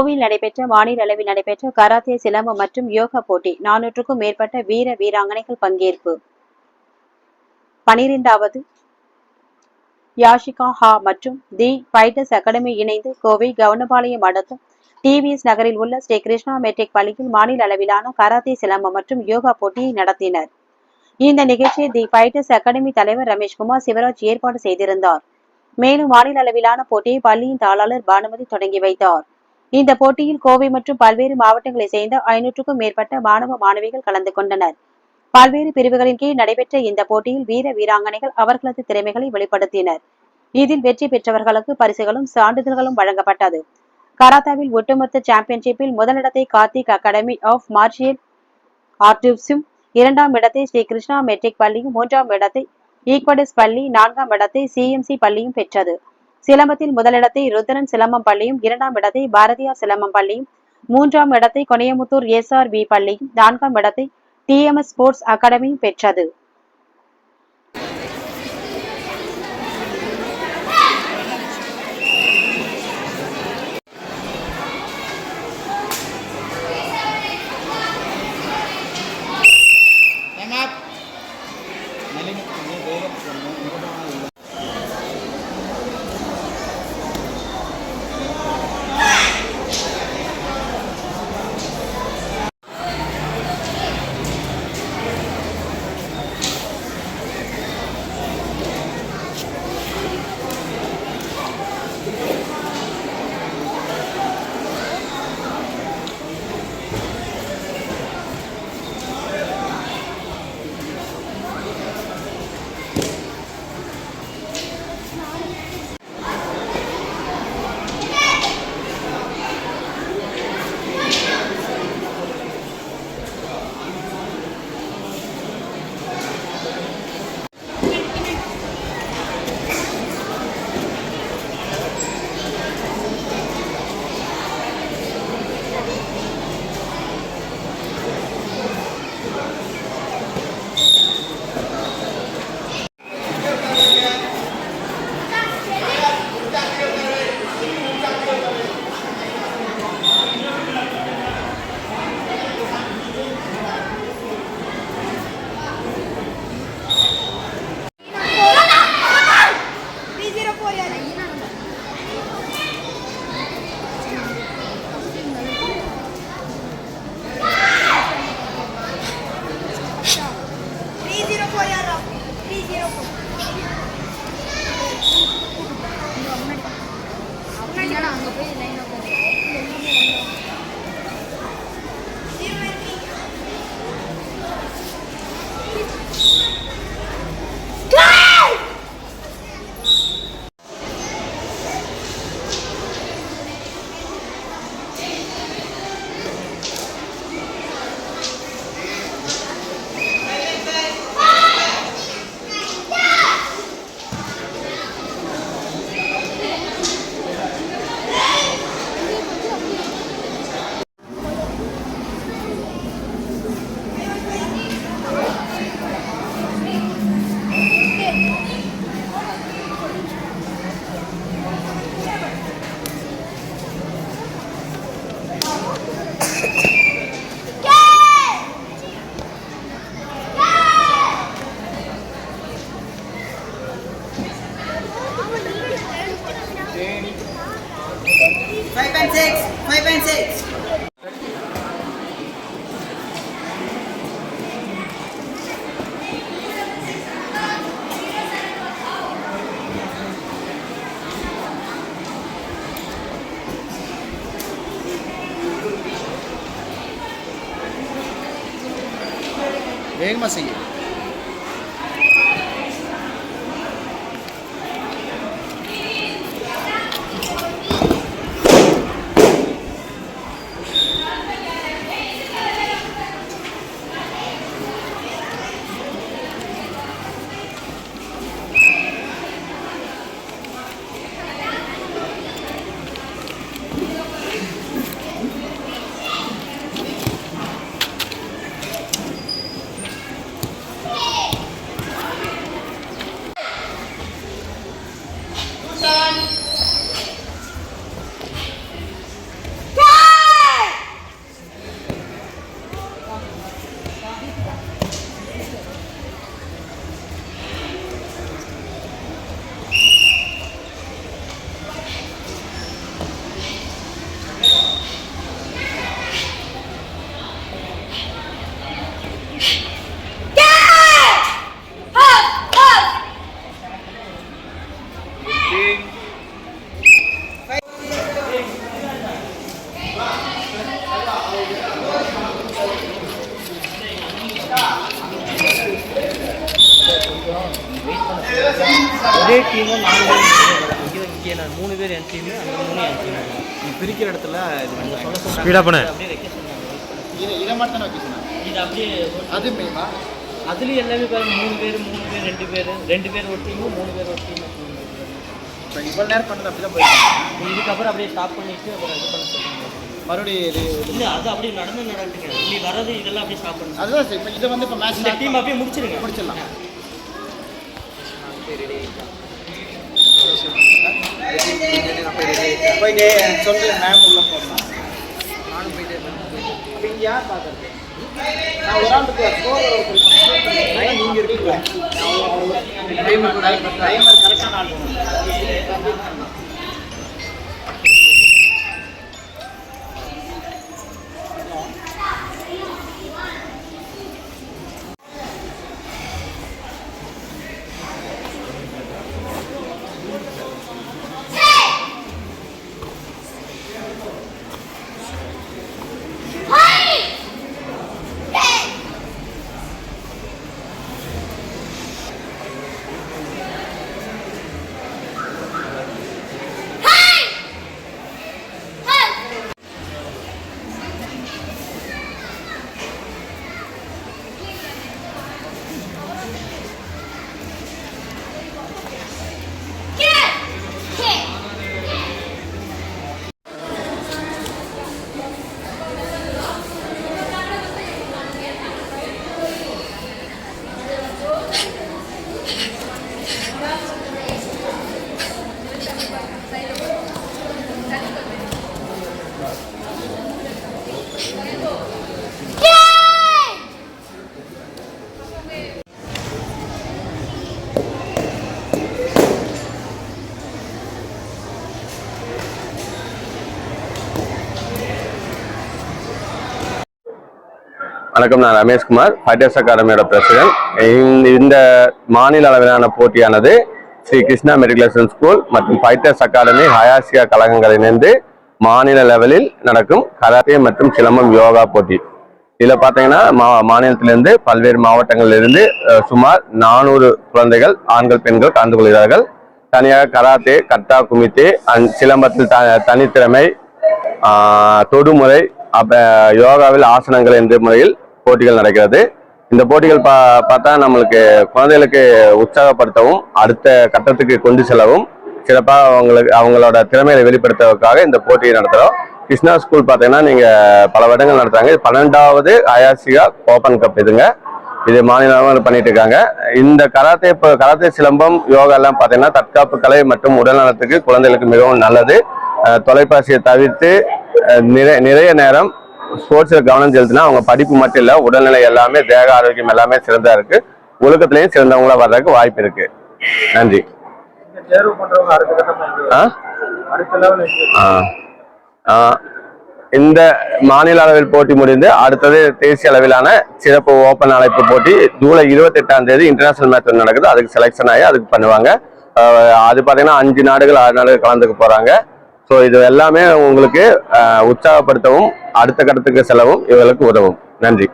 கோவையில் நடைபெற்ற மாநில அளவில் நடைபெற்ற கராத்தே, சிலம்பம் மற்றும் யோகா போட்டி 400க்கும் மேற்பட்ட வீர வீராங்கனைகள் பங்கேற்பு. 12வது யாஷிகா ஹா மற்றும் தி ஃபைட்டர்ஸ் அகாடமி இணைந்து கோவை கவுண்டபாளையம் அடுத்த டிவிஎஸ் நகரில் உள்ள ஸ்ரீ கிருஷ்ணா மெட்ரிக் பள்ளியில் மாநில அளவிலான கராத்தே, சிலம்பம் மற்றும் யோகா போட்டியை நடத்தினர். இந்த நிகழ்ச்சியை தி ஃபைட்டர்ஸ் அகாடமி தலைவர் ரமேஷ்குமார் சிவராஜ் ஏற்பாடு செய்திருந்தார். மேலும் மாநில அளவிலான போட்டியை பள்ளியின் தாளாளர் பானுமதி தொடங்கி வைத்தார். இந்த போட்டியில் கோவை மற்றும் பல்வேறு மாவட்டங்களைச் சேர்ந்த 500க்கும் மேற்பட்ட மாணவ மாணவிகள் கலந்து கொண்டனர். பல்வேறு பிரிவுகளின் கீழ் நடைபெற்ற இந்த போட்டியில் வீர வீராங்கனைகள் அவர்களது திறமைகளை வெளிப்படுத்தினர். இதில் வெற்றி பெற்றவர்களுக்கு பரிசுகளும் சான்றிதழ்களும் வழங்கப்பட்டது. கராத்தாவில் ஒட்டுமொத்த சாம்பியன்ஷிப்பில் முதலிடத்தை கார்த்திக் அகாடமி ஆஃப் மார்ஷியல் ஆர்ட்ஸும், 2ஆம் இடத்தை ஸ்ரீ கிருஷ்ணா மெட்ரிக் பள்ளியும், 3ஆம் இடத்தை ஈக்வடஸ் பள்ளி, 4ஆம் இடத்தை சிஎம்சி பள்ளியும் பெற்றது. சிலம்பத்தில் முதலிடத்தை ருத்ரன் சிலம்பம் பள்ளியும், 2ஆம் இடத்தை பாரதியார் சிலம்பம் பள்ளியும், 3ஆம் இடத்தை கொனையமுத்தூர் SRV பள்ளியும், 4ஆம் இடத்தை TMS ஸ்போர்ட்ஸ் அகாடமியும் பெற்றது. வேகமாக செய்யும். ஒரே டீமும் 4 பேர் இங்கே நான் 3 பேர் என் டீமு அந்த 3 என் டீமு பிரிக்கிற இடத்துல சொல்ல சொல்கிறாங்க ஸ்பீடாக பண்ண அப்படியே வைக்க சொன்னாங்க. இதை மட்டும் தான் வைக்க சொன்னாங்க. இது அப்படியே அது மெயினா அதுலேயும் எல்லாமே பாருங்க 3 பேர் 2 பேர் 2 பேர் ஒரு டீமு 3 பேர் ஒரு டீமு. இப்போ இவ்வளோ நேரம் பண்ணது அப்படி தான் போயிருக்காங்க. இதுக்கப்புறம் அப்படியே ஸ்டாப் பண்ணிட்டு அப்புறம் இது பண்ண சொல்லுவாங்க. மறுபடியும் இது இல்லை அது அப்படியே நடந்துங்க நீ வர்றது இதெல்லாம் அப்படியே ஸ்டாப் பண்ணுங்க. அதுதான் சார். இப்போ இதை வந்து இப்போ மேட்ச் இந்த டீம் அப்படியே முடிச்சிருங்க. முடிச்சிடலாம். போயிட்டு சொல்லு மேம் உள்ள போகணும். நானும் போயிட்டு அப்போ இங்கே யார் பார்க்குறது? நான் ஒரு ஆளுக்கு ஸ்கோர் நீங்கள் இருக்கீங்களா? டைமர் கரெக்டான ஆள் வணக்கம், நான் ரமேஷ்குமார், ஃபைட்டர்ஸ் அகாடமியோட பிரசிடென்ட். இந்த மாநில அளவிலான போட்டியானது ஸ்ரீ கிருஷ்ணா மெட்ரிகுலேஷன் ஸ்கூல் மற்றும் ஃபைட்டர்ஸ் அகாடமி ஹயாசியா கழகங்கள் இணைந்து மாநில லெவலில் நடக்கும் கராத்தே மற்றும் சிலம்பம் யோகா போட்டி. இதில் பார்த்தீங்கன்னா மாநிலத்திலிருந்து பல்வேறு மாவட்டங்களிலிருந்து சுமார் 400 குழந்தைகள், ஆண்கள் பெண்கள் கலந்து கொள்கிறார்கள். தனியாக கராத்தே, கட்டா, குமித்தே, சிலம்பத்தில் தனித்திறமை, தொடுமுறை, யோகாவில் ஆசனங்கள் என்ற முறையில் போட்டிகள் நடக்கிறது. இந்த போட்டிகள் பார்த்தா நம்மளுக்கு குழந்தைகளுக்கு உற்சாகப்படுத்தவும் அடுத்த கட்டத்துக்கு கொண்டு செல்லவும் சிறப்பாக அவங்களோட திறமையை வெளிப்படுத்துவதற்காக இந்த போட்டியை நடத்துகிறோம். கிருஷ்ணா ஸ்கூல் பார்த்தீங்கன்னா நீங்கள் பல வருடங்கள் நடத்துறாங்க. 12வது ஹயாசியா ஓப்பன் கப் இதுங்க. இது மாநிலமாக பண்ணிட்டு இருக்காங்க. இந்த கராத்தே சிலம்பம் யோகா எல்லாம் பார்த்தீங்கன்னா தற்காப்பு கலை மற்றும் உடல்நலத்துக்கு குழந்தைகளுக்கு மிகவும் நல்லது. தொலைபேசியை தவிர்த்து நிறைய நேரம் ஸ்போர்ட்ஸில் கவனம் செலுத்தினா அவங்க படிப்பு மட்டும் இல்லை, உடல்நிலை எல்லாமே, தேக ஆரோக்கியம் எல்லாமே சிறந்தா இருக்கு. ஒழுக்கத்திலையும் சிறந்தவங்களா வர்றதுக்கு வாய்ப்பு இருக்கு. நன்றி. இந்த மாநில அளவில் போட்டி முடிந்து அடுத்தது தேசிய அளவிலான சிறப்பு ஓப்பன் அழைப்பு போட்டி ஜூலை 28ஆம் தேதி இன்டர்நேஷனல் மேட்ச் நடக்குது. அதுக்கு செலெக்ஷன் ஆகி அதுக்கு பண்ணுவாங்க. அது பார்த்தீங்கன்னா 5 நாடுகள் 6 நாடுகள் கலந்துக்க போறாங்க. ஸோ இது எல்லாமே உங்களுக்கு உற்சாகப்படுத்தவும் அடுத்த கட்டத்துக்கு செல்லவும் இவர்களுக்கு உதவும். நன்றி.